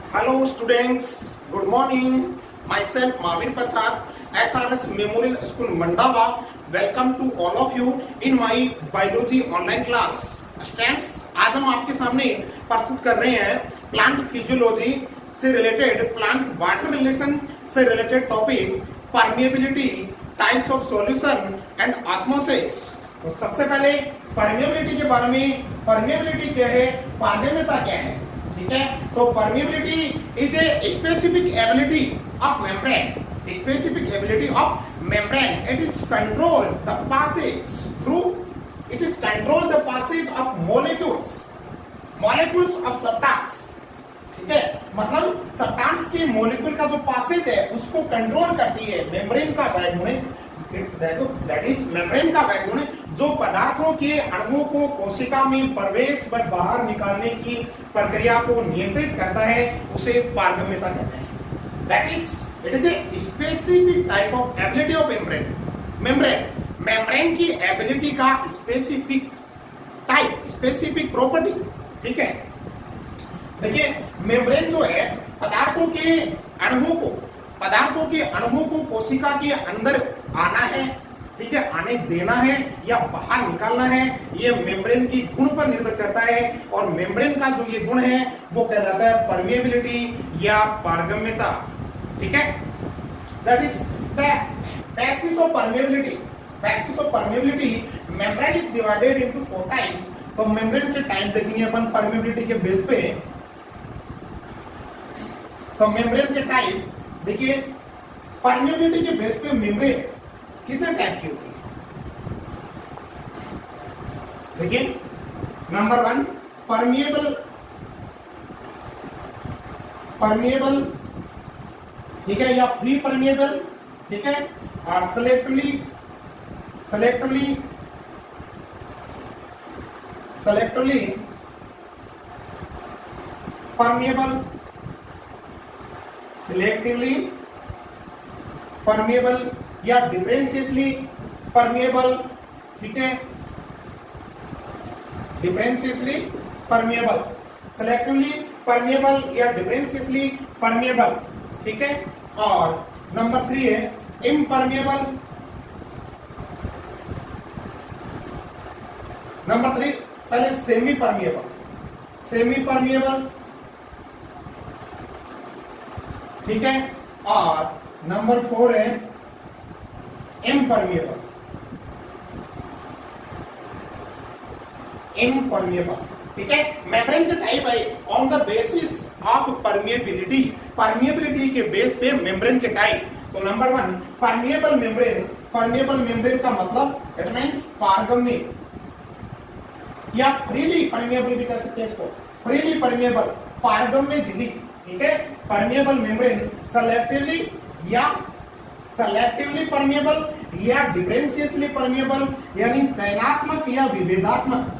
Hello students, good morning. Myself Mavir Prasad, SRS Memorial School Mandava. Welcome to all of you in my biology online class. Students, आज हम आपके सामने प्रस्तुत कर रहे हैं प्लांट फिजियोलॉजी से रिलेटेड, प्लांट वाटर रिलेशन से related topic permeability, types of solution and osmosis. तो सबसे पहले परमिएबिलिटी के बारे में, परमिएबिलिटी क्या है, पारगम्यता क्या है, ठीक है। तो permeability is a specific ability of membrane, specific ability of membrane. It is control the passage through, it is control the passage of molecules of substance, ठीक है। मतलब सब्सटेंस के मॉलिक्यूल का जो पासेज है उसको कंट्रोल करती है। मेम्ब्रेन का बैकबोन है, दैट इज मेम्ब्रेन का बैकबोन है जो पदार्थों के अणुओं को कोशिका में प्रवेश व बाहर निकालने की प्रक्रिया को नियंत्रित करता है, उसे पारगम्यता कहते हैं। That is it is a specific type of ability of membrane की एबिलिटी का स्पेसिफिक टाइप, स्पेसिफिक प्रॉपर्टी, ठीक है। देखिए मेम्ब्रेन जो है पदार्थों के अणुओं को कोशिका के अंदर आना है, ठीक है, आने देना है या बाहर निकालना है, ये मेम्ब्रेन की गुण पर निर्भर करता है। और मेम्ब्रेन का जो ये गुण है वो कहलाता है परमिएबिलिटी या पारगम्यता, ठीक है। That is the basis of permeability. Basis of permeability, membrane is divided into 4 types. तो मेम्ब्रेन के टाइप देखेंगे अपन परमिएबिलिटी के बेस पे। तो मेम्ब्रेन के टाइप देखिए, परमिएबिलिटी के बेस पे मेम्ब्रेन कितने टाइप की होती है। देखिए नंबर 1 परमिएबल, ठीक है, या फ्री परमिएबल, ठीक है, और सेलेक्टिवली परमिएबल, सिलेक्टिवली परमिएबल या डिफरेंशियसली परमिएबल, ठीक है, डिफरेंशियसली परमिएबल, सेलेक्टिवली परमिएबल या डिफरेंशियसली परमिएबल, ठीक है। और नंबर 3 है इम्परमिएबल। नंबर 3 पहले सेमी परमिएबल, ठीक है। और नंबर 4 है इम्परमिएबल, ठीक है। मेम्ब्रेन के टाइप है on the basis of permeability, permeability के बेस पे मेम्ब्रेन के टाइप। तो नंबर 1 परमिएबल मेम्ब्रेन का मतलब इट मींस पारगम्य या फ्रीली परमिएबल भी कह सकते हैं इसको, फ्रीली परमिएबल, पारगम्य झिल्ली, ठीक है। परमिएबल मेम्ब्रेन सेलेक्टिवली परमिएबल या डिफरेंशियसली परमिएबल, यानी चयनात्मक या विभेदात्मक,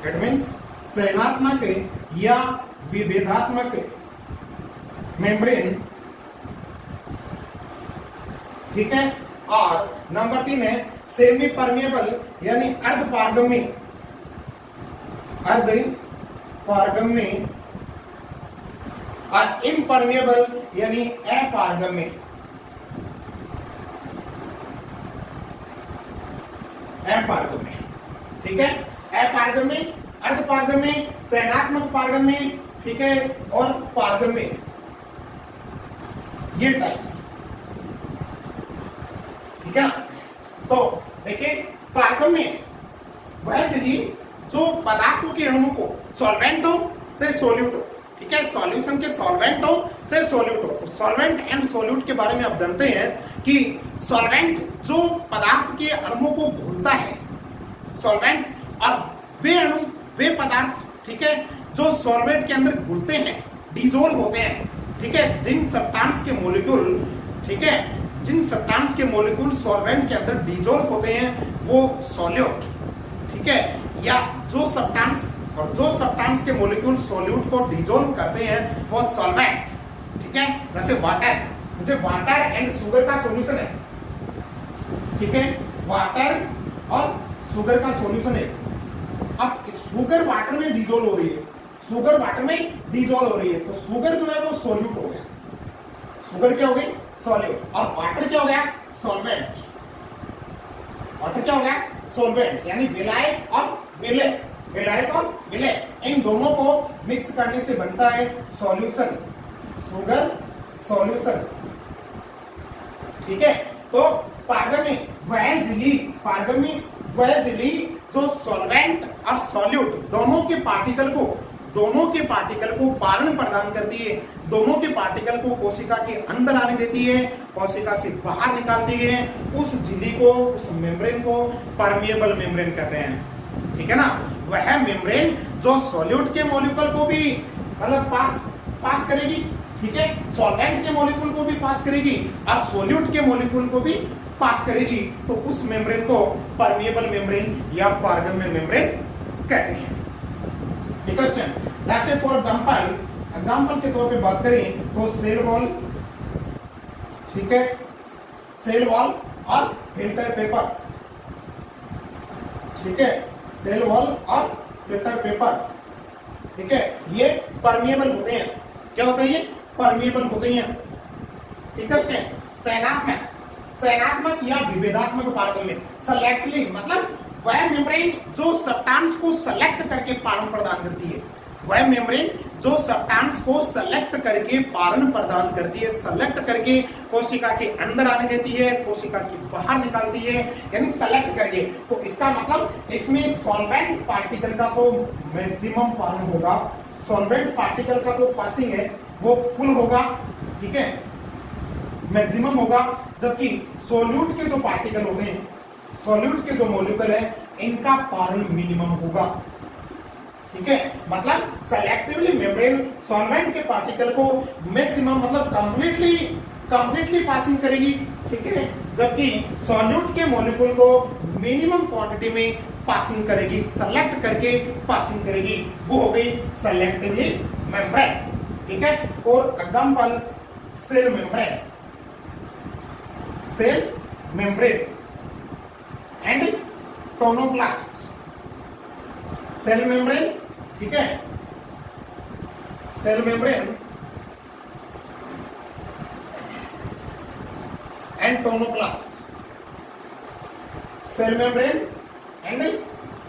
इट मींस चयनात्मक या विभेदात्मक मेम्ब्रेन, ठीक है। और नंबर 3 है सेमी परमिएबल यानी अर्धपारगम्य और इम्परमिएबल यानी अपारगम्य, ठीक है। अपारगम्य, अर्धपारगम्य, चयनात्मक पारगम्य, ठीक है, और पारगम्य, ये टाइप्स, ठीक है ना। तो देखिए पारगम्य वह झिल्ली जो पदार्थों के अणुओं को सॉल्वेंट हो चाहे सोल्यूट हो, ठीक है, सॉल्यूशन के सॉल्वेंट हो चाहे सोल्यूट हो। तो सॉल्वेंट एंड सोल्यूट के बारे में आप जानते हैं कि सॉल्वेंट जो पदार्थ के अणुओं को घुलता है, सॉल्वेंट, और वे पदार्थ, ठीक है, जो सॉल्वेंट के अंदर घुलते हैं, डिसॉल्व होते हैं, ठीक है, जिन सब्सटेंस के मॉलिक्यूल, ठीक है, जिन सब्सटेंस के मॉलिक्यूल सॉल्वेंट के अंदर डिसॉल्व होते हैं वो सॉल्यूट, ठीक है, या जो सब्सटेंस के मॉलिक्यूल सॉल्यूट को डिसॉल्व करते हैं वो सॉल्वेंट, ठीक है। जैसे वाटर एंड शुगर का सॉल्यूशन है, ठीक है, वाटर और शुगर का सॉल्यूशन है, अब शुगर वाटर में डिजोल्व हो रही है, शुगर वाटर में डिजोल्व हो रही है, तो शुगर जो है वो सोल्यूट हो गया, शुगर क्या हो गई सॉल्यूट, और वाटर क्या हो गया सॉल्वेंट, वाटर क्या हो गया सॉल्वेंट, यानी विलायक और विलय, विलायक और विलय, इन दोनों को मिक्स करने से बनता है सॉल्यूशन, शुगर सॉल्यूशन। ठीक है, तो पारगम्य वह झिल्ली, पारगम्य वह झिल्ली जो सॉल्वेंट और सॉल्यूट दोनों के पार्टिकल को पारण प्रदान करती है, दोनों के पार्टिकल को कोशिका के अंदर आने देती है, कोशिका से बाहर निकालती है, उस झिल्ली को, उस मेम्ब्रेन को परमिएबल मेम्ब्रेन कहते हैं। ठीक है ना, वह मेम्ब्रेन जो सॉल्यूट के मॉलिक्यूल को भी मतलब पास करेगी, ठीक है, सॉल्वेंट के मॉलिक्यूल को भी पास करेगी और सॉल्यूट के मॉलिक्यूल को भी पास करेगी, तो उस मेम्ब्रेन को परमिएबल मेम्ब्रेन या पारगम्य मेम्ब्रेन कहते हैं। ठीक है, जैसे फॉर एग्जांपल के तौर पे बात करें तो सेल वॉल, ठीक है, सेल वॉल और फिल्टर पेपर, ठीक है, सेल वॉल और फिल्टर पेपर, ठीक है, ये परमिएबल होते हैं। क्या होते हैं ये परमिएबल होते हैं। ठीक है स्टूडेंट्स, चयनात्मक या विभेदात्मक पारगम्य, सेलेक्टली मतलब वह मेम्ब्रेन जो सब्सटेंस को सेलेक्ट करके पारण प्रदान करती है, वह मेम्ब्रेन जो सब्सटेंस को सेलेक्ट करके पारण प्रदान करती है, सेलेक्ट करके कोशिका के अंदर आने देती है, कोशिका के बाहर निकालती है, यानी सेलेक्ट करके, तो इसका मतलब इसमें सॉल्वेंट पार्टिकल का तो मैक्सिमम पारण होगा, सॉल्वेंट पार्टिकल का तो पासिंग है वो फुल होगा, ठीक है, मैक्सिमम होगा, जबकि सोल्यूट के जो पार्टिकल होते हैं, सोल्यूट के जो मॉलिक्यूल है, इनका पारण मिनिमम होगा। ठीक है, मतलब सेलेक्टिवली मेम्ब्रेन सॉल्वेंट के पार्टिकल को मैक्सिमम मतलब कंप्लीटली पासिंग करेगी, ठीक है, जबकि सॉल्यूट के मॉलिक्यूल को मिनिमम क्वांटिटी में पासिंग करेगी, सेलेक्ट करके पासिंग करेगी, वो हो गई सेलेक्टिवली मेम्ब्रेन। ठीक है, for example cell membrane, cell membrane and tonoplast, cell membrane, ठीक है, cell membrane and tonoplast, cell membrane and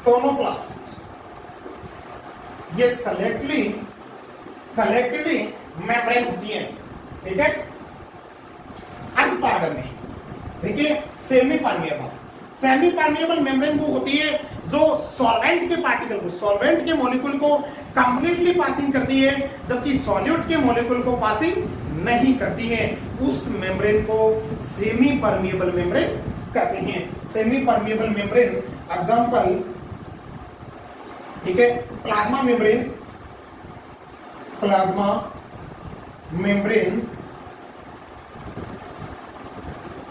tonoplast, ये सेलेक्टिवली मेम्ब्रेन होती है। ठीक है, अर्धपारगम्य, देखिए सेमी परमिएबल मेम्ब्रेन वो होती है जो सॉल्वेंट के पार्टिकल को, सॉल्वेंट के मॉलिक्यूल को कंप्लीटली पासिंग करती है, जबकि सॉल्यूट के मॉलिक्यूल को पासिंग नहीं करती है, उस मेम्ब्रेन को सेमी परमिएबल मेम्ब्रेन कहते हैं। सेमी परमिएबल मेम्ब्रेन एग्जांपल, ठीक है, प्लाज्मा मेम्ब्रेन, प्लाज्मा मेम्ब्रेन,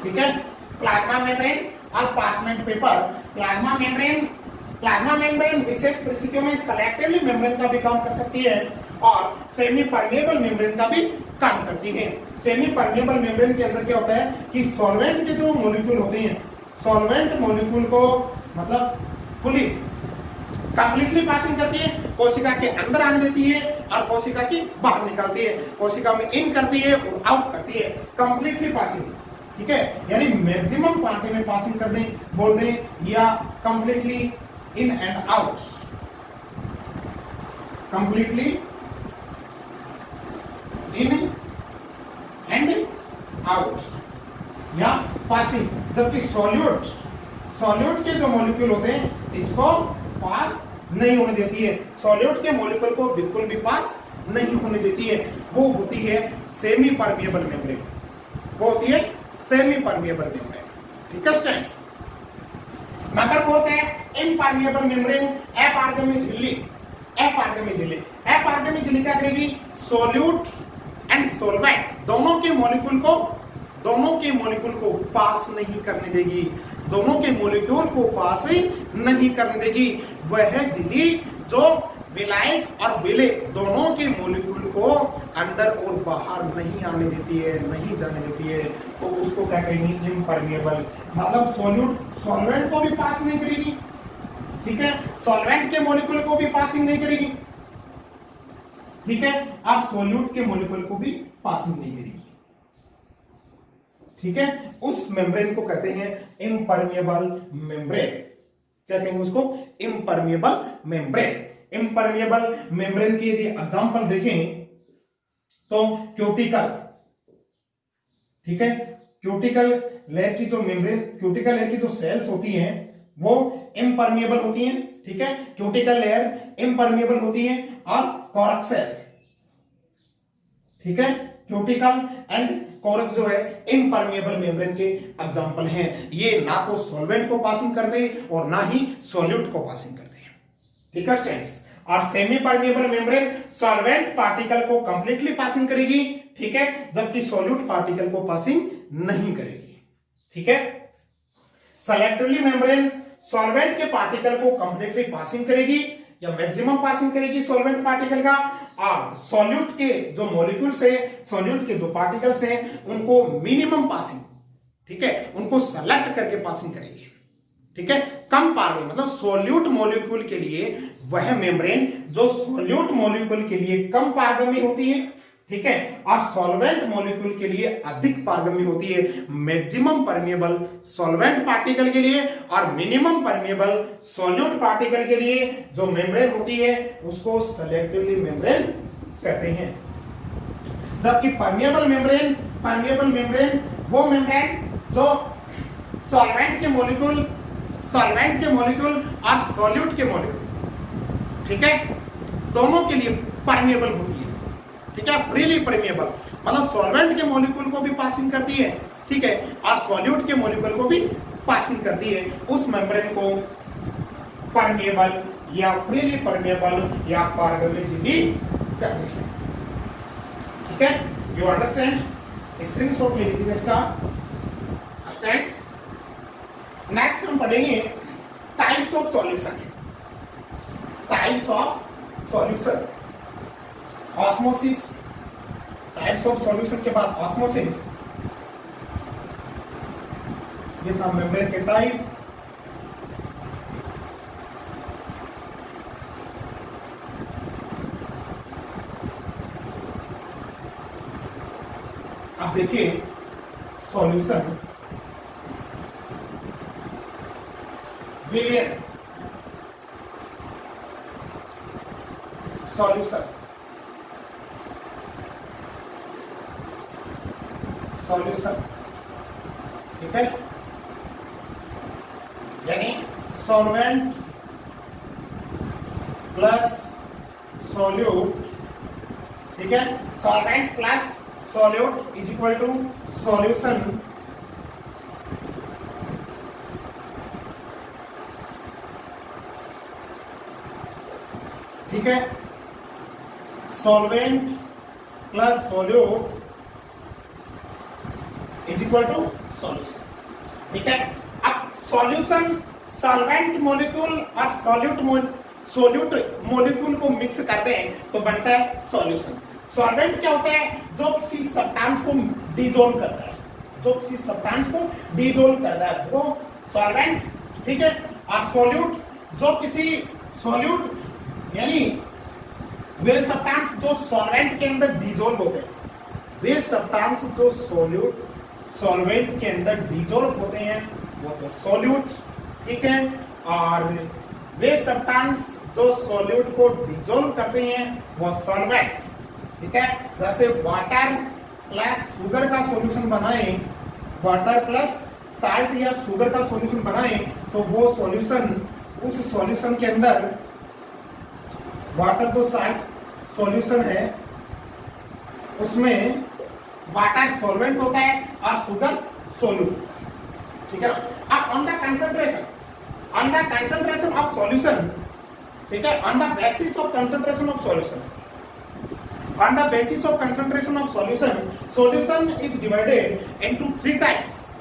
ठीक है, प्लाज्मा मेम्ब्रेन और पार्चमेंट पेपर। प्लाज्मा मेम्ब्रेन विशेष परिस्थितियों में सेलेक्टिवली मेम्ब्रेन का भी काम कर सकती है और सेमी परमिएबल मेम्ब्रेन का भी काम करती है। सेमी परमिएबल मेम्ब्रेन के अंदर क्या होता है कि सॉल्वेंट के जो मॉलिक्यूल होते हैं, सॉल्वेंट मॉलिक्यूल को मतलब फुली कंप्लीटली पासिंग करती है, कोशिका के अंदर आने देती है और कोशिका से बाहर निकालती है, कोशिका में इन करती है और आउट करती है, कंप्लीटली पासिंग। ठीक है, यानी मैक्सिमम क्वांटिटी में पासिंग कर दें, बोल दें, या completely in and out, completely in and out या पासिंग। जबकि सॉल्यूट के जो मॉलिक्यूल होते हैं इसको पास नहीं होने देती है, सॉल्यूट के मॉलिक्यूल को बिल्कुल भी पास नहीं होने देती है, वो होती है सेमी परमिएबल मेम्ब्रेन, वो होती है सेमी परमिएबल मेम्ब्रेन। ठीक है स्टूडेंट्स, नंबर 4 है इम्परमिएबल मेम्ब्रेन, अपारगम्य झिल्ली। अपारगम्य झिल्ली क्या करेगी, सॉल्यूट एंड सॉल्वेंट दोनों के मॉलिक्यूल को पास नहीं करने देगी, दोनों के मॉलिक्यूल को पास ही नहीं करने देगी। वह झिल्ली जो विलायक और विलय दोनों के मॉलिक्यूल को अंदर और बाहर नहीं आने देती है, नहीं जाने देती है, तो उसको क्या कहेंगे इम्परमिएबल। मतलब सॉल्वेंट को भी पास नहीं करेगी, ठीक है, सॉल्वेंट के मॉलिक्यूल को भी पासिंग नहीं करेगी, ठीक है, आप सॉल्यूट के मॉलिक्यूल को भी पासिंग नहीं करेगी, ठीक है। उस मेम्ब्रेन को कहते हैं इम्परमिएबल मेम्ब्रेन। क्या कहेंगे उसको? Impermeable membrane. इम्परमिएबल मेम्ब्रेन की यदि एग्जांपल देखें तो क्यूटिकल, ठीक है, क्यूटिकल लेयर की जो मेम्ब्रेन, क्यूटिकल लेयर की जो सेल्स होती हैं वो इम्परमिएबल होती हैं, ठीक है, क्यूटिकल लेयर इम्परमिएबल होती है। और कोरक सेल, ठीक है, क्यूटिकल एंड कोरक जो है इम्परमिएबल मेम्ब्रेन के एग्जांपल हैं। ये ना तो सॉल्वेंट को पासिंग कर दे और ना ही सॉल्यूट को पासिंग कर दे, ठीक है स्टूडेंट्स। और semi permeable membrane solvent particle को कंप्लीटली पासिंग करेगी, ठीक है, जबकि सॉल्यूट पार्टिकल को पासिंग नहीं करेगी, ठीक है। सेलेक्टिवली मेम्ब्रेन सॉल्वेंट के पार्टिकल को कंप्लीटली पासिंग करेगी या मैक्सिमम पासिंग करेगी सॉल्वेंट पार्टिकल का, और सॉल्यूट के जो मॉलिक्यूल्स है, सॉल्यूट के जो पार्टिकल्स हैं उनको मिनिमम पासिंग, ठीक है, उनको सेलेक्ट करके पासिंग करेगी, ठीक है। कम पारगम्य मतलब सॉल्यूट मॉलिक्यूल के लिए वह मेम्ब्रेन जो सॉल्यूट मॉलिक्यूल के लिए कम पारगम्य होती है, ठीक है, और सॉल्वेंट मॉलिक्यूल के लिए अधिक पारगम्य होती है। मैक्सिमम परमिएबल सॉल्वेंट पार्टिकल के लिए और मिनिमम परमिएबल सॉल्यूट पार्टिकल के लिए जो मेम्ब्रेन होती है उसको सेलेक्टिवली मेम्ब्रेन कहते हैं। जबकि परमिएबल मेम्ब्रेन वो मेम्ब्रेन जो सॉल्वेंट के मॉलिक्यूल और सॉल्यूट के मॉलिक्यूल, ठीक है, दोनों के लिए परमिएबल होती है, ठीक है, फ्रीली परमिएबल मतलब सॉल्वेंट के मॉलिक्यूल को भी पासिंग करती है, ठीक है, और सॉल्यूट के मॉलिक्यूल को भी पासिंग करती है। उस मेम्ब्रेन को परमिएबल या फ्रीली परमिएबल या पारगम्यजीवी कहते हैं, ठीक है। You understand? स्क्रीनशॉट ले लीजिए इसका स्टूडेंट्स। नेक्स्ट हम पढ़ेंगे types of solution. Types of solution, osmosis, types of solution के बाद ऑस्मोसिस, ये था मेम्ब्रेन के टाइप। अब देखिए सॉल्यूशन, विलियन सॉल्यूशन, ठीक है, यानी सॉल्वेंट प्लस सॉल्यूट, ठीक है, solvent plus solute is equal to solution, ठीक है, solvent plus solute is equal to solution, ठीक है। अब सॉल्यूशन सॉल्वेंट मॉलिक्यूल और सॉल्यूट मॉलिक्यूल को मिक्स कर दें तो बनता है सॉल्यूशन। सॉल्वेंट क्या होता है? जो किसी सब्सटेंस को डिसॉल्व करता है, जो किसी सब्सटेंस को डिसॉल्व करता है वो सॉल्वेंट, ठीक है। और सॉल्यूट जो किसी सॉल्यूट यानी वे सब्सटेंस जो सॉल्वेंट के अंदर डिसॉल्व होते हैं, वे सब्सटेंस जो सॉल्वेंट के अंदर डिसॉल्व होते हैं वो तो सॉल्यूट, ठीक है। और वे सब्सटेंस जो सॉल्यूट को डिसॉल्व करते हैं वो सॉल्वेंट, ठीक है। जैसे वाटर प्लस शुगर का सॉल्यूशन बनाएं, वाटर प्लस साल्ट या शुगर का सॉल्यूशन बनाएं तो वो सॉल्यूशन, उस सॉल्यूशन के अंदर वाटर जो साल्ट सॉल्यूशन है उसमें वाटर सॉल्वेंट होता है और शुगर सोल्यूट, ठीक है। अब on the concentration of solution, ठीक है, on the basis of concentration of solution, on the basis of concentration of solution is divided into three types.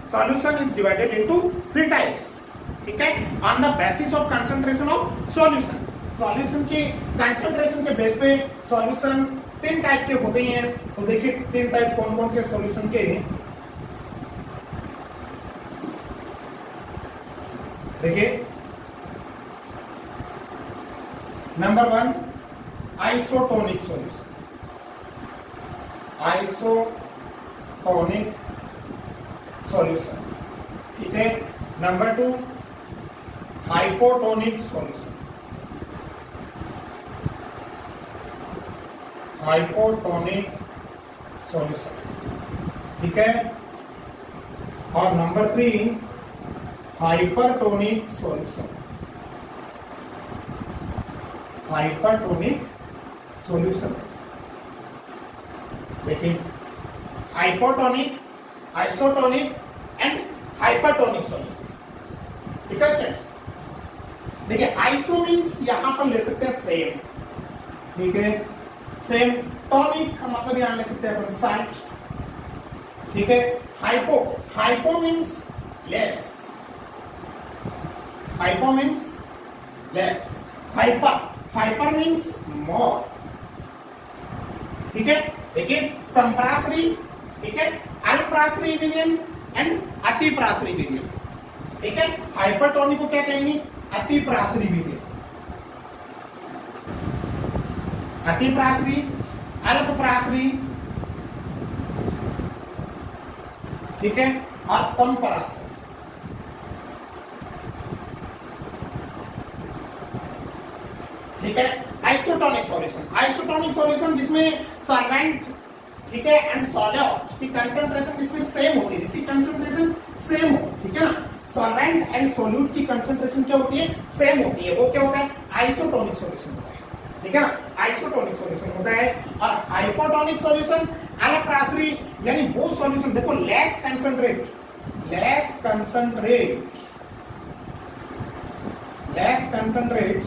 Solution is divided into three types, ठीक है। on the basis of concentration of solution की concentration के base पे solution तीन type के होते हैं। तो देखिए तीन टाइप कौन कौन से solution के हैं। देखिए number 1 isotonic solution, isotonic solution, ठीक है। Number 2 hypotonic solution, hypotonic solution, ठीक है। और number 3 hypertonic solution, hypertonic solution. देखिए hypotonic, isotonic and hypertonic solution, ठीक है स्टूडेंट्स। देखिए आइसो मींस यहां पर ले सकते हैं सेम, ठीक है, सेम। टॉनिक का मतलब यहां ले सकते हैं अपन साल्ट, ठीक है। Hypo, hypo means less, hypo means less. Hyper, hyper means more, ठीक है। देखिए संप्रासरी, ठीक है, अल्प्रासरी विलयन एंड अतिप्रासरी विलयन, ठीक है। हाइपरटोनिक को क्या कहेंगे? अतिप्रासरी विलयन, अतिप्रासरी, अल्पप्रासरी, ठीक है, और समपरासरी, ठीक है। आइसोटोनिक सॉल्यूशन, आइसोटोनिक सॉल्यूशन जिसमें सॉल्वेंट, ठीक है, एंड सॉल्यूट की कंसंट्रेशन जिसमें सेम होती है, जिसकी कंसंट्रेशन सेम हो, ठीक है ना। सॉल्वेंट एंड सॉल्यूट की कंसंट्रेशन क्या होती है? सेम होती है। वो क्या होता है? आइसोटोनिक सॉल्यूशन होता है, ठीक है ना, आइसोटोनिक सॉल्यूशन होता है। और हाइपोटोनिक सॉल्यूशन अल्प्रासरी, यानी वो सॉल्यूशन देखो less concentrate, less concentrate, less concentrate,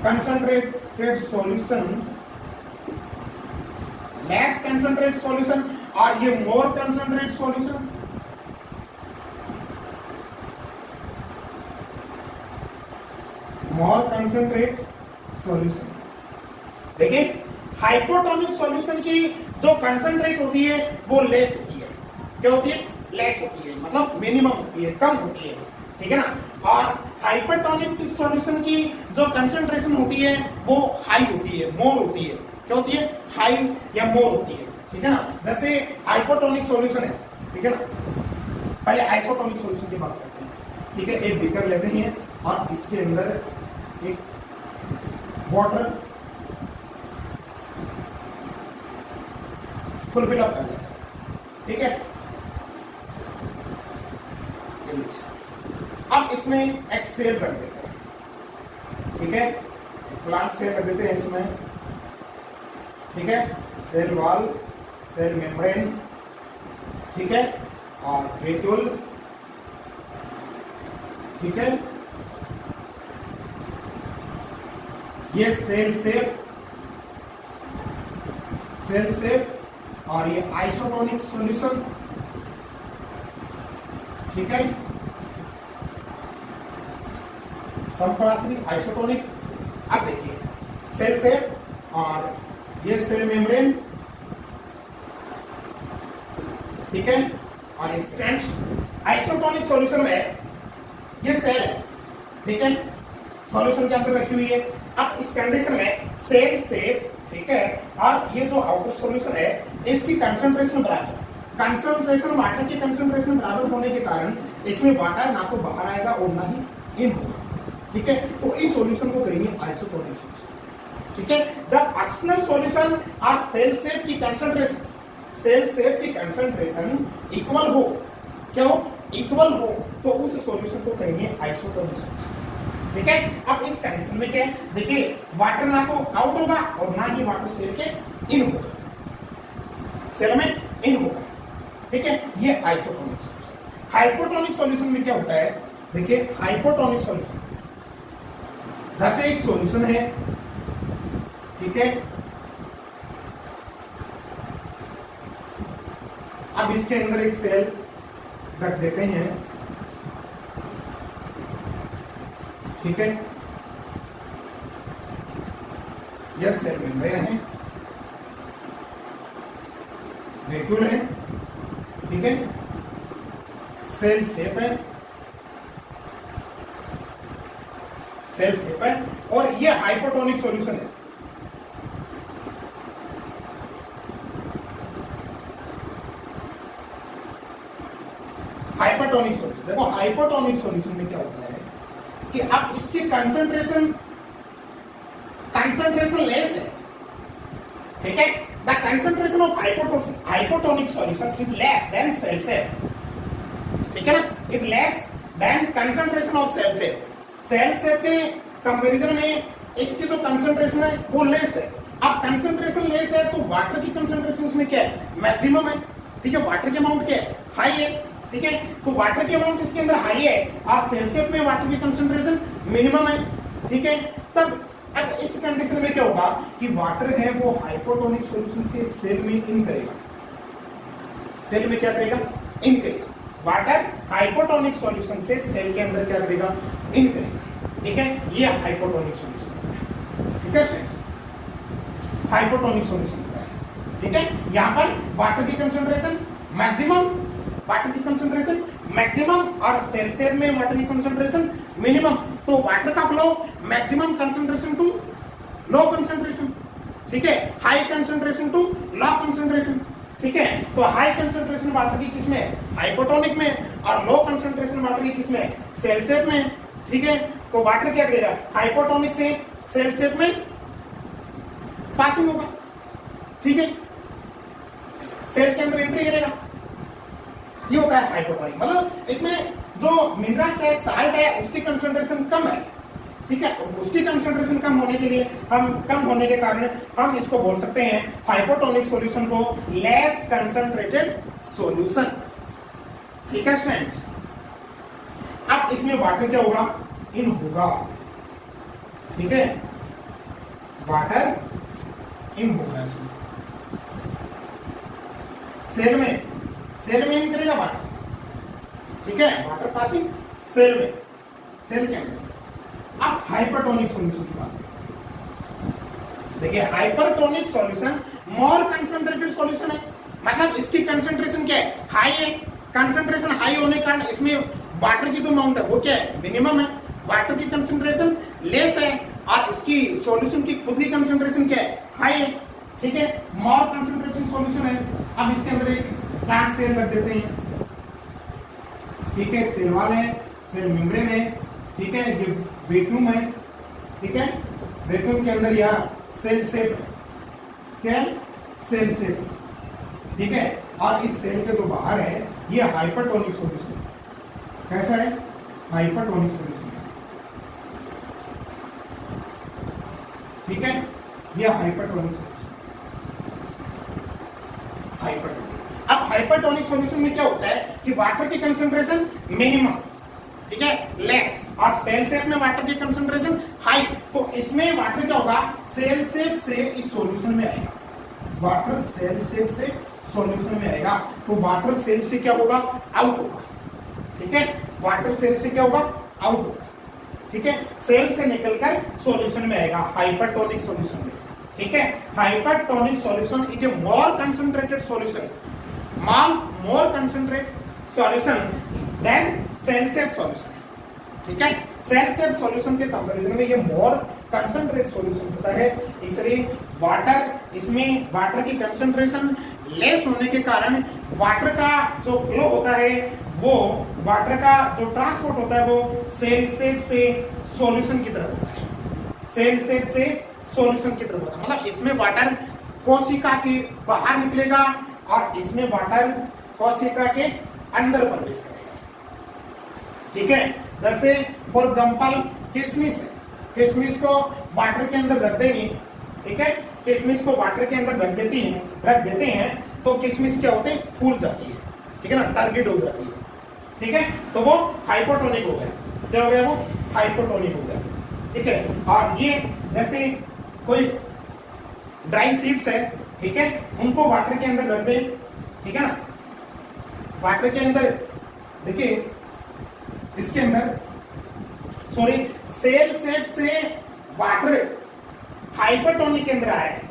concentrated solution, less concentrate solution, और ये मोर कंसंट्रेट सॉल्यूशन, मोर कंसंट्रेट सॉल्यूशन। देखिए हाइपोटोनिक सॉल्यूशन की जो कंसंट्रेट होती है वो लेस होती है। क्या होती है? लेस होती है, मतलब मिनिमम होती है, कम होती है, ठीक है ना। और हाइपरटोनिक सॉल्यूशन की जो कंसंट्रेशन होती है वो हाई होती है, मोर होती है। क्या होती है? हाई या मोर होती है, ठीक है ना। जैसे हाइपोटोनिक सॉल्यूशन है, ठीक है ना। पहले आइसोटोनिक सॉल्यूशन की बात करते हैं, ठीक है। एक बीकर लेते हैं और इसके अंदर एक वाटर फुल फिलअप कर देते हैं, ठीक है। अब इसमें एक सेल रख देते हैं, ठीक है, प्लांट सेल रख देते हैं इसमें, ठीक है। सेल वॉल, सेल मेम्ब्रेन, ठीक है, और वेक्यूल, ठीक है। ये सेल सेफ, सेल सेफ, और ये आइसोटोनिक सॉल्यूशन, ठीक है। समपरासरी, आइसोटोनिक। अब देखिए सेल सेफ और ये सेल मेम्ब्रेन, ठीक है, और ये स्ट्रेंथ। आइसोटोनिक सॉल्यूशन में ये सेल है, ठीक है, सॉल्यूशन के अंदर रखी हुई है। अब इस कंडीशन में सेल सेफ, ठीक है, और ये जो आउटर सॉल्यूशन है इसकी कंसंट्रेशन बराबर, कंसंट्रेशन वाटर की कंसंट्रेशन बराबर होने के कारण इसमें वाटर ना तो बाहर आएगा और ना ही इन होगा, ठीक है। तो इस सॉल्यूशन को कहेंगे आइसोटोनिक सॉल्यूशन, ठीक है। जब एक्सटर्नल सॉल्यूशन और सेल सेफ की कंसंट्रेशन, सेल सेफ की कंसंट्रेशन इक्वल हो, क्या हो? इक्वल हो, तो उस सॉल्यूशन को कहेंगे आइसोटोनिक सॉल्यूशन, ठीक है। अब इस कंडीशन में क्या है? देखिए वाटर ना तो आउट होगा और ना ही वाटर सेल के इन होगा, सेल में इन होगा, ठीक है। ये आइसोटोनिक सॉल्यूशन। हाइपोटोनिक सॉल्यूशन में क्या होता है? देखिए हाइपोटोनिक सॉल्यूशन जैसे एक सॉल्यूशन है, ठीक है। अब इसके अंदर एक सेल रख देते हैं, ठीक है। यह सेल मेम्ब्रेन है, वैक्यूल है, ठीक है, सेल शेप है, सेल शेप है, और ये हाइपोटोनिक सॉल्यूशन है। हाइपोटोनिक सॉल्यूशन, देखो हाइपोटोनिक सॉल्यूशन में क्या होता है कि अब इसकी कंसंट्रेशन लेस है, ठीक है। The concentration of hypotonic solution is less than cell sap, ठीक है ना, is less than concentration of cell sap. Cell sap के कंपैरिजन में इसकी जो कंसंट्रेशन है वो लेस है। अब कंसंट्रेशन लेस है तो वाटर की कंसंट्रेशन उसमें क्या है, मैक्सिमम है, ठीक है। वाटर की अमाउंट क्या है, हाई है, ठीक है। तो वाटर की अमाउंट इसके अंदर हाई है और सेल शेप में वाटर की कंसंट्रेशन मिनिमम है, ठीक है। तब अब इस कंडीशन में क्या होगा कि वाटर है वो हाइपोटोनिक सॉल्यूशन से सेल में इन करेगा, सेल में क्या करेगा, इन करेगा। वाटर हाइपोटोनिक सॉल्यूशन से सेल के अंदर क्या करेगा, इन करेगा, ठीक है। ये हाइपोटोनिक सॉल्यूशन होता है, ठीक है स्टूडेंट्स, हाइपोटोनिक सॉल्यूशन होता है, ठीक है। यहां पर वाटर की कंसंट्रेशन मैक्सिमम, वाटर की कंसंट्रेशन मैक्सिमम और सेल शेप में वाटर की कंसंट्रेशन मिनिमम। तो वाटर का flow maximum concentration to low concentration, ठीक है, high concentration to low concentration, ठीक है। तो हाई कंसंट्रेशन वाटर की किस में, हाइपोटोनिक में, और लो कंसंट्रेशन वाटर की किस में, सेल शेप में, ठीक है। तो वाटर क्या करेगा, हाइपोटोनिक से सेल शेप में पासिंग होगा, ठीक है, सेल के अंदर एंट्री करेगा। ये होता है हाइपोटोनिक, मतलब इसमें जो मिनरल्स है, साल्ट है, उसकी कंसंट्रेशन कम है, ठीक है। उसकी कंसंट्रेशन कम होने के लिए कम होने के कारण हम इसको बोल सकते हैं हाइपोटोनिक सॉल्यूशन को लेस कंसंट्रेटेड सॉल्यूशन, ठीक है स्टूडेंट्स। अब इसमें वाटर क्या होगा, इन होगा, ठीक है, वाटर इन होगा इसमें, सेल में इन करेगा वाटर, ठीक है, वाटर पासिंग सेल में, सेल के अंदर। अब हाइपरटोनिक सॉल्यूशन की बात करें, देखिए हाइपरटोनिक सॉल्यूशन मोर कंसंट्रेटेड सॉल्यूशन है, मतलब इसकी कंसंट्रेशन क्या है, हाई है। कंसंट्रेशन हाई होने के कारण इसमें वाटर की जो अमाउंट है वो क्या है, मिनिमम है। वाटर की कंसंट्रेशन लेस है और इसकी सॉल्यूशन की खुद की कंसंट्रेशन क्या है, हाई है, ठीक है। मोर कंसंट्रेशन सॉल्यूशन है। अब इसके अंदर एक प्लांट सेल रख देते हैं, ठीक है, सेल वॉल है, सेल मेम्ब्रेन है, ठीक है, ये वैक्यूम है, ठीक है, वैक्यूम के अंदर यह सेल शेप है, क्या है, सेल शेप, ठीक है। और इस सेल के जो बाहर है ये हाइपरटोनिक सॉल्यूशन है, कैसा है, हाइपरटोनिक सॉल्यूशन है, ठीक है, ये हाइपरटोनिक सॉल्यूशन, हाइपरटोनिक। अब हाइपरटोनिक सॉल्यूशन में क्या होता है कि वाटर की कंसंट्रेशन मिनिमम, ठीक है, लेस, और सेल शेप में वाटर की कंसंट्रेशन हाई। तो इसमें वाटर क्या होगा, सेल शेप से इस सॉल्यूशन में आएगा, वाटर सेल शेप से सॉल्यूशन में आएगा। तो वाटर सेल से क्या होगा, आउट होगा, ठीक है, वाटर सेल से क्या होगा, आउट होगा, ठीक है, सेल से निकलकर सॉल्यूशन में आएगा, हाइपरटोनिक सॉल्यूशन में, ठीक है। Hypertonic solution is a more concentrated solution, more concentrate solution than cell shape solution, ठीक है। सेल शेप सॉल्यूशन के कंपैरिजन में ये मोर कंसंट्रेट सॉल्यूशन होता है, इसलिए वाटर, इसमें वाटर की कंसंट्रेशन लेस होने के कारण वाटर का जो फ्लो होता है, वो वाटर का जो ट्रांसपोर्ट होता है वो सेल शेप से सॉल्यूशन की तरफ होता है, सेल शेप से सॉल्यूशन की तरफ होता है। मतलब इसमें वाटर कोशिका के बाहर निकलेगा और इसमें वाटर कोशिका के अंदर प्रवेश करेगा, ठीक है। जैसे फॉर एग्जांपल किशमिश है, किशमिश को वाटर के अंदर रख देंगे, ठीक है, किशमिश को वाटर के अंदर रख देते हैं तो किशमिश क्या होते हैं, फूल जाती है, ठीक है ना, टारगेट हो जाती है, ठीक है। तो वो हाइपोटोनिक हो गया, क्या हो गया, वो हाइपोटोनिक हो गया, ठीक है। और ये जैसे कोई ड्राई सीड्स है, ठीक है, उनको वाटर के अंदर रख दें, ठीक है ना, वाटर के अंदर, देखिए इसके अंदर, सॉरी, सेल शेप से वाटर हाइपरटोनिक के अंदर आया है,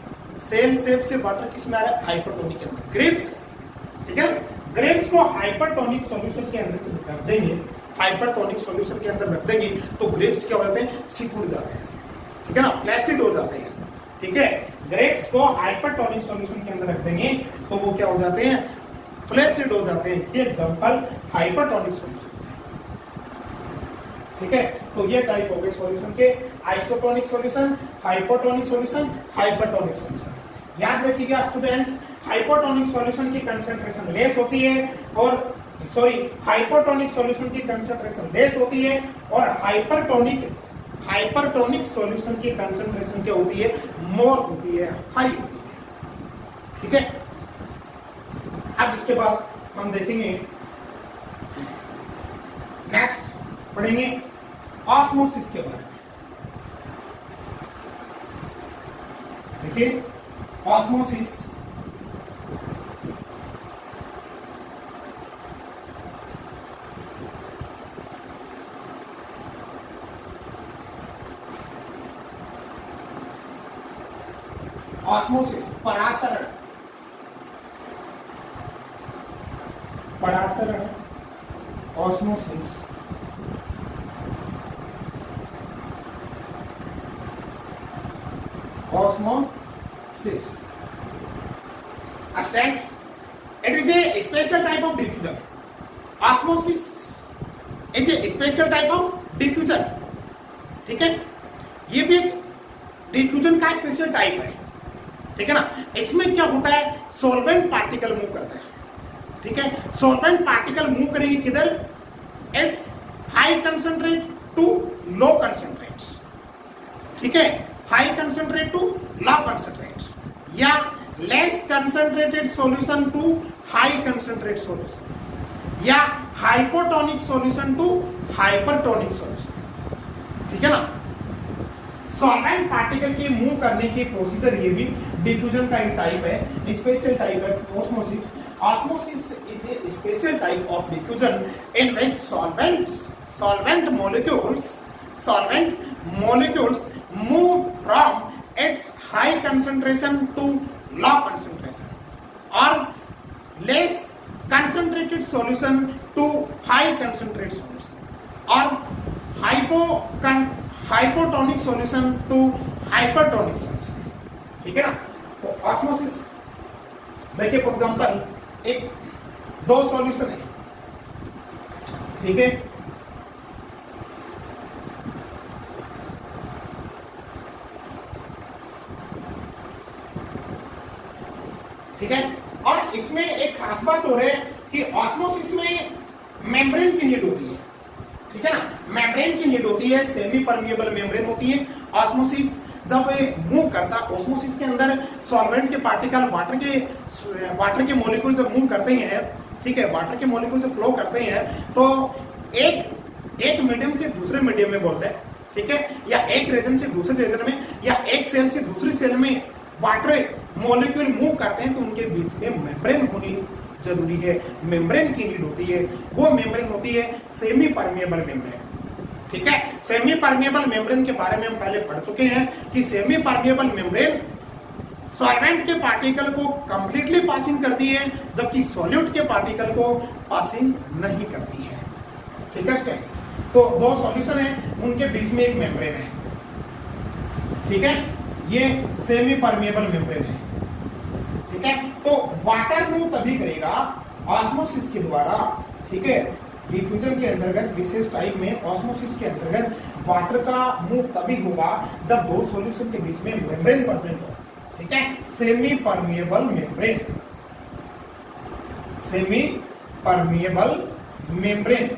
सेल शेप से वाटर किस में आ रहा है, हाइपरटोनिक के अंदर, ग्रेप्स, ठीक है। ग्रेप्स को हाइपरटोनिक सॉल्यूशन के अंदर रख देंगे, हाइपरटोनिक सॉल्यूशन के अंदर रख देंगे तो ग्रेप्स क्या हो जाते हैं, सिकुड़ जाते हैं, ठीक है ना, फ्लैसिड हो जाते हैं। ठीक है, ग्रेप्स को हाइपरटोनिक सॉल्यूशन के अंदर रख देंगे तो वो क्या हो जाते हैं, फ्लैसिड हो जाते हैं। ये एग्जांपल हाइपरटोनिक सॉल्यूशन। ठीक है, तो ये टाइप हो गए सॉल्यूशन के, isotonic solution, hypotonic solution, hypertonic solution. याद रखिएगा स्टूडेंट्स, हाइपोटोनिक सॉल्यूशन की कंसंट्रेशन लेस होती है और हाइपोटोनिक सॉल्यूशन की कंसंट्रेशन लेस होती है और हाइपरटोनिक सॉल्यूशन की कंसंट्रेशन क्या होती है, मोर होती है, हाई होती है। ठीक है, अब इसके बाद हम देखेंगे नेक्स्ट पढ़ेंगे ऑस्मोसिस के बारे में। देखिए ऑस्मोसिस, ऑस्मोसिस परासरण, परासरण osmosis osmosis. Understand? It is a special type of diffusion. Osmosis is a special type of diffusion. ठीक है, ये भी एक डिफ्यूजन का स्पेशल टाइप है। ठीक है ना, इसमें क्या होता है, सॉल्वेंट पार्टिकल मूव करता है। ठीक है, सॉल्वेंट पार्टिकल मूव करेंगे किधर, it's high concentrate to low concentrate. ठीक है, high concentrate to low concentrate या less concentrated solution to high concentrate solution या hypotonic solution to hypertonic solution. ठीक है ना, सॉल्वेंट पार्टिकल के मूव करने की प्रोसीजर, ये भी डिफ्यूजन का एक टाइप है, स्पेशल टाइप है osmosis. Osmosis is a special type of diffusion in which solvent molecules move from its high concentration to low concentration or less concentrated solution to high concentrated solution or hypotonic solution to hypertonic solution। ठीक है ना, तो osmosis देखिए for example एक दो solution है। ठीक है, ठीक है, और इसमें एक खास बात हो रही है कि ऑस्मोसिस में मेम्ब्रेन की नीड होती है। ठीक है ना, मेम्ब्रेन की नीड होती है, सेमी परमिएबल मेम्ब्रेन होती है। ऑस्मोसिस जब मूव करता, ऑस्मोसिस के अंदर सॉल्वेंट के पार्टिकल वाटर के मॉलिक्यूल जब मूव करते हैं, ठीक है, वाटर के मॉलिक्यूल जब फ्लो करते हैं तो एक मीडियम से दूसरे मीडियम में बोलते हैं। ठीक है, या एक रीजन से दूसरे रीजन में या एक सेल से दूसरी सेल में वाटर मॉलिक्यूल मूव करते हैं तो उनके बीच में मेम्ब्रेन होनी जरूरी है, मेम्ब्रेन की नीड होती है। वो मेम्ब्रेन होती है सेमी परमिएबल मेम्ब्रेन। ठीक है, सेमी परमिएबल मेम्ब्रेन के बारे में हम पहले पढ़ चुके हैं कि सेमी परमिएबल मेम्ब्रेन सॉल्वेंट के पार्टिकल को कंप्लीटली पासिंग करती है जबकि सॉल्यूट के पार्टिकल को पासिंग नहीं करती है। ठीक है स्टूडेंट्स, तो दो सॉल्यूशन है, उनके बीच में एक मेम्ब्रेन है। ठीक है, ये सेमी परमिएबल मेम्ब्रेन है। ठीक है, तो वाटर मूव तभी करेगा ऑस्मोसिस के द्वारा। ठीक है, डिफ्यूजन के अंतर्गत विशेष टाइप में ऑस्मोसिस के अंतर्गत वाटर का मूव तभी होगा जब दो सॉल्यूशन के बीच में मेम्ब्रेन प्रेजेंट हो। ठीक है, semi permeable membrane, semi permeable membrane,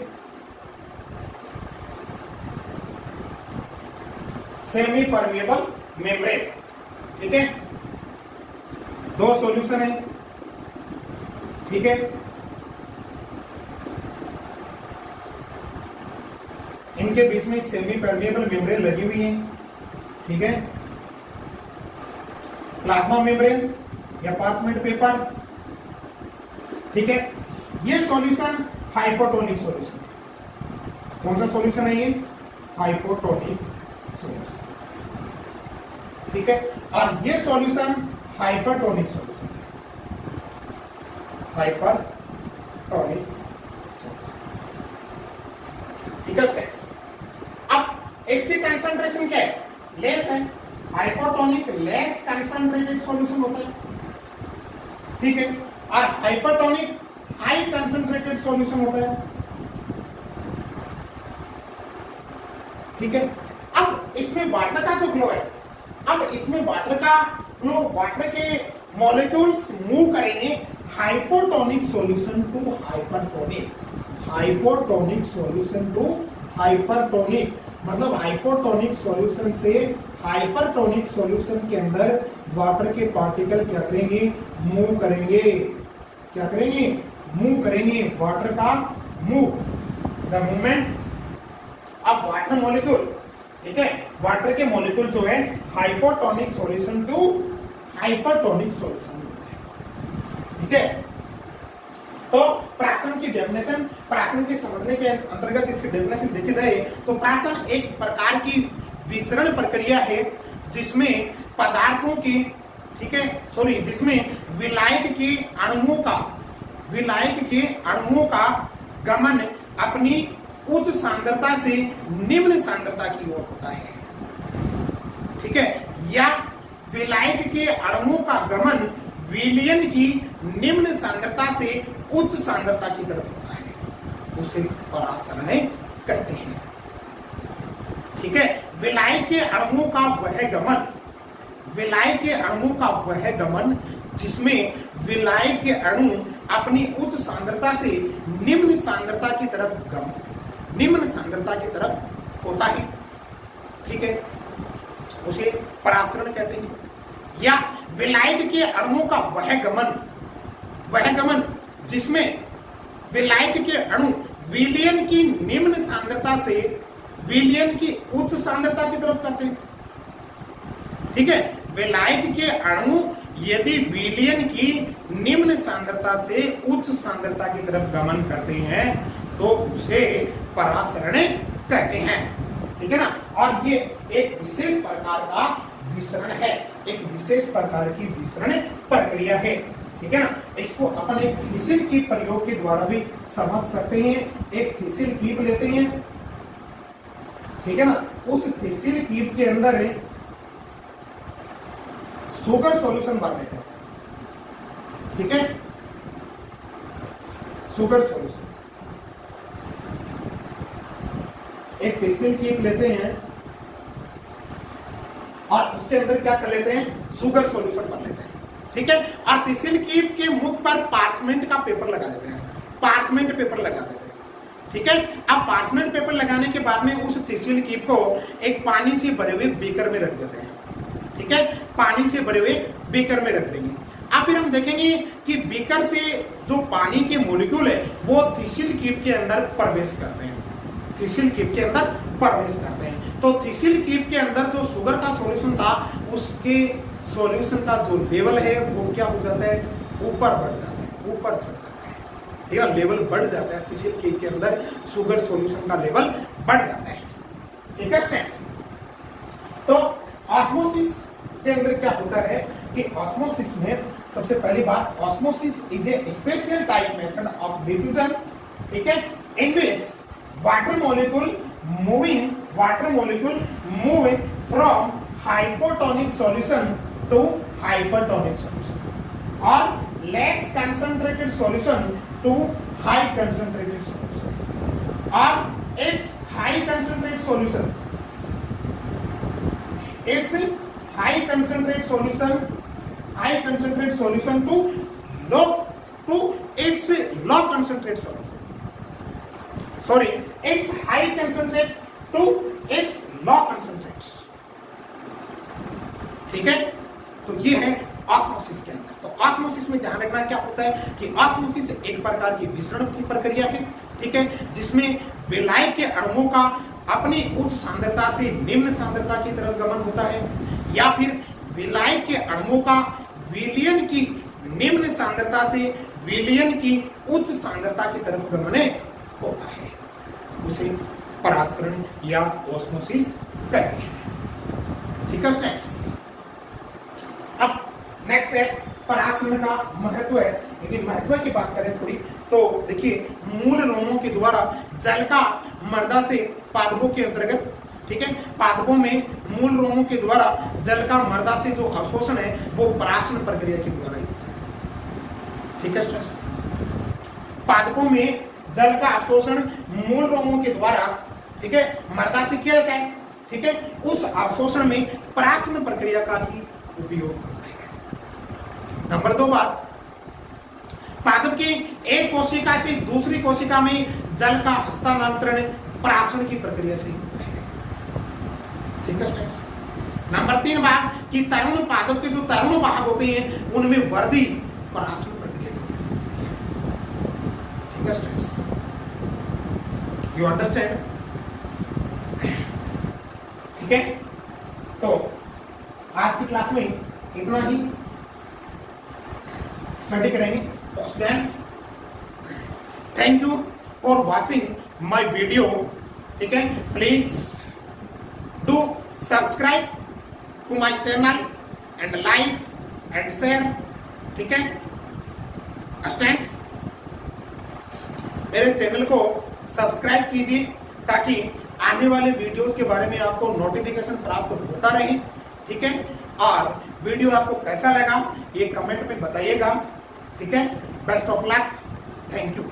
semi permeable membrane. ठीक है, दो सॉल्यूशन है। ठीक है, इनके बीच में सेमी परमिएबल मेम्ब्रेन लगी हुई है। ठीक है, प्लाज्मा मेम्ब्रेन या पार्चमेंट पेपर। ठीक है, ये सॉल्यूशन हाइपोटोनिक सॉल्यूशन है। कौन सा सॉल्यूशन है ये, हाइपोटोनिक सॉल्यूशन। ठीक है, और ये सॉल्यूशन हाइपरटोनिक सॉल्यूशन है, हाइपरटोनिक सॉल्यूशन। ठीक है स्टूडेंट्स, अब इसकी कंसंट्रेशन क्या है, लेस है। हाइपोटोनिक लेस कंसंट्रेटेड सॉल्यूशन होता है, ठीक है, और हाइपरटोनिक हाई कंसंट्रेटेड सॉल्यूशन होता है, ठीक है। अब इसमें वाटर का जो फ्लो है, अब इसमें वाटर का फ्लो, वाटर के मॉलिक्यूल्स मूव करेंगे hypotonic solution to hypertonic, hypotonic solution to hypertonic, मतलब हाइपोटोनिक सॉल्यूशन से हाइपरटोनिक सॉल्यूशन के अंदर वाटर के पार्टिकल क्या करेंगे, मूव करेंगे, क्या करेंगे, मूव करेंगे, वाटर का move, the movement of water molecule, ठीक है, वाटर के मॉलिक्यूल जो है hypotonic solution to hypertonic solution, ठीक है। तो प्राशन की डेफिनेशन, प्राशन के समझने के अंतर्गत इसकी डेफिनेशन देखी जाए तो प्राशन एक प्रकार की विसरण प्रक्रिया है जिसमें पदार्थों की, ठीक है, सॉरी, जिसमें विलायक के अणुओं का, विलायक के अणुओं का गमन अपनी उच्च सांद्रता से निम्न सांद्रता की ओर होता है, ठीक है, या विलायक के अणुओं का गमन विलयन की निम्न सांद्रता से उच्च सांद्रता की तरफ होता है, उसे परासरण कहते हैं, ठीक है। विलायक के अणुओं का वह गमन, विलायक के अणुओं का वह गमन जिसमें विलायक के अणु अपनी उच्च सांद्रता से निम्न सांद्रता की तरफ निम्न सांद्रता की तरफ होता है, ठीक है, उसे परासरण कहते हैं। या विलायक के अणुओं का वह गमन जिसमें विलायक के अणु विलयन की निम्न सांद्रता से विलयन की उच्च सांद्रता की तरफ करते हैं, ठीक है। विलायक के अणु यदि विलयन की निम्न सांद्रता से उच्च सांद्रता की तरफ गमन करते हैं तो उसे परासरण कहते हैं, ठीक है ना। और ये एक विशेष प्रकार का विसरण है, एक विशेष प्रकार की विसरण प्रक्रिया है, ठीक है ना। इसको अपन एक थीसिल कीप प्रयोग के द्वारा भी समझ सकते हैं। एक थीसिल कीप लेते हैं, ठीक है ना, उस थीसिल कीप के अंदर शुगर सॉल्यूशन भर लेते हैं, ठीक है, शुगर सॉल्यूशन, एक थीसिल कीप लेते हैं और उसके अंदर क्या कर लेते हैं, शुगर सॉल्यूशन भर लेते हैं, ठीक है। और थीसिल कीप के मुख पर पार्चमेंट का पेपर लगा देते हैं, पार्चमेंट पेपर लगा देते हैं, ठीक है। अब पार्चमेंट पेपर लगाने के बाद में उस थीसिल कीप को एक पानी से भरे हुए बीकर में रख देते हैं, ठीक है, पानी से भरे हुए बीकर में रख देंगे। अब फिर हम देखेंगे कि बीकर से जो पानी के मॉलिक्यूल है वो थीसिल कीप के अंदर प्रवेश करते हैं, थीसिल कीप के अंदर प्रवेश करते हैं। तो थीसिल कीप के अंदर जो शुगर का सॉल्यूशन था उसके सॉल्यूशन का जो लेवल है वो क्या हो जाता है, ऊपर बढ़ जाता है, ऊपर चढ़ जाता है, ठीक है, लेवल बढ़ जाता है, थीसिल कीप के अंदर शुगर सॉल्यूशन का लेवल बढ़ जाता है, ठीक है स्टूडेंट्स। तो ऑस्मोसिस के अंदर क्या होता है कि ऑस्मोसिस में सबसे पहली बात, osmosis is a special type method of diffusion, ठीक है, in which water molecule moving from hypotonic solution to hypertonic solution और less concentrated solution to high concentrated solution और it's high concentrated solution, it's high concentrate solution to its low concentrate solution, sorry, its high concentrate to its low concentrates, ठीक है। तो ये है osmosis के अंदर। तो ऑस्मोसिस में ध्यान रखना क्या होता है कि ऑस्मोसिस एक प्रकार की विसरण की प्रक्रिया है, ठीक है, जिसमें विलायक के अणुओं का अपनी उच्च सांद्रता से निम्न सांद्रता की तरफ गमन होता है या फिर विलायक के अणुओं का विलयन की निम्न सांद्रता से विलयन की उच्च सांद्रता की तरफ गमन होता है, उसे परासरण या ऑस्मोसिस कहते हैं, ठीक है स्टूडेंट्स। अब नेक्स्ट है परासरण का महत्व है। यदि महत्व की बात करें थोड़ी तो देखिए, मूल रोमों के द्वारा जल का मृदा से पादपों के अंतर्गत, ठीक है। पादपों में मूल रोमों के द्वारा जल का मृदा से जो अवशोषण है वो पराशरण प्रक्रिया के द्वारा ही होता है, ठीक है स्टूडेंट्स। पादपों में जल का अवशोषण मूल रोमों के द्वारा, ठीक है, मृदा से किया जाता है, ठीक है। उस अवशोषण में पराशरण प्रक्रिया का ही उपयोग होता है। नंबर 2 बात, पादप की एक कोशिका से दूसरी कोशिका में जल का स्थानांतरण पराशरण की प्रक्रिया से होता है, ठीक है स्टूडेंट्स। नंबर 3 बात कि तरुण पादप के जो तरुण भाग होते हैं उनमें वृद्धि पराशरण प्रक्रिया की होती है, ठीक है स्टूडेंट्स। यू अंडरस्टैंड, ठीक है। तो आज की क्लास में इतना ही स्टडी करेंगे। तो students, thank you for watching my video, ठीक है। Please do subscribe to my channel and like and share, ठीक है स्टूडेंट्स। मेरे चैनल को सब्सक्राइब कीजिए ताकि आने वाले वीडियोस के बारे में आपको नोटिफिकेशन प्राप्त होता रहे, ठीक है। और वीडियो आपको कैसा लगा ये कमेंट में बताइएगा, ठीक है। Best of luck, thank you.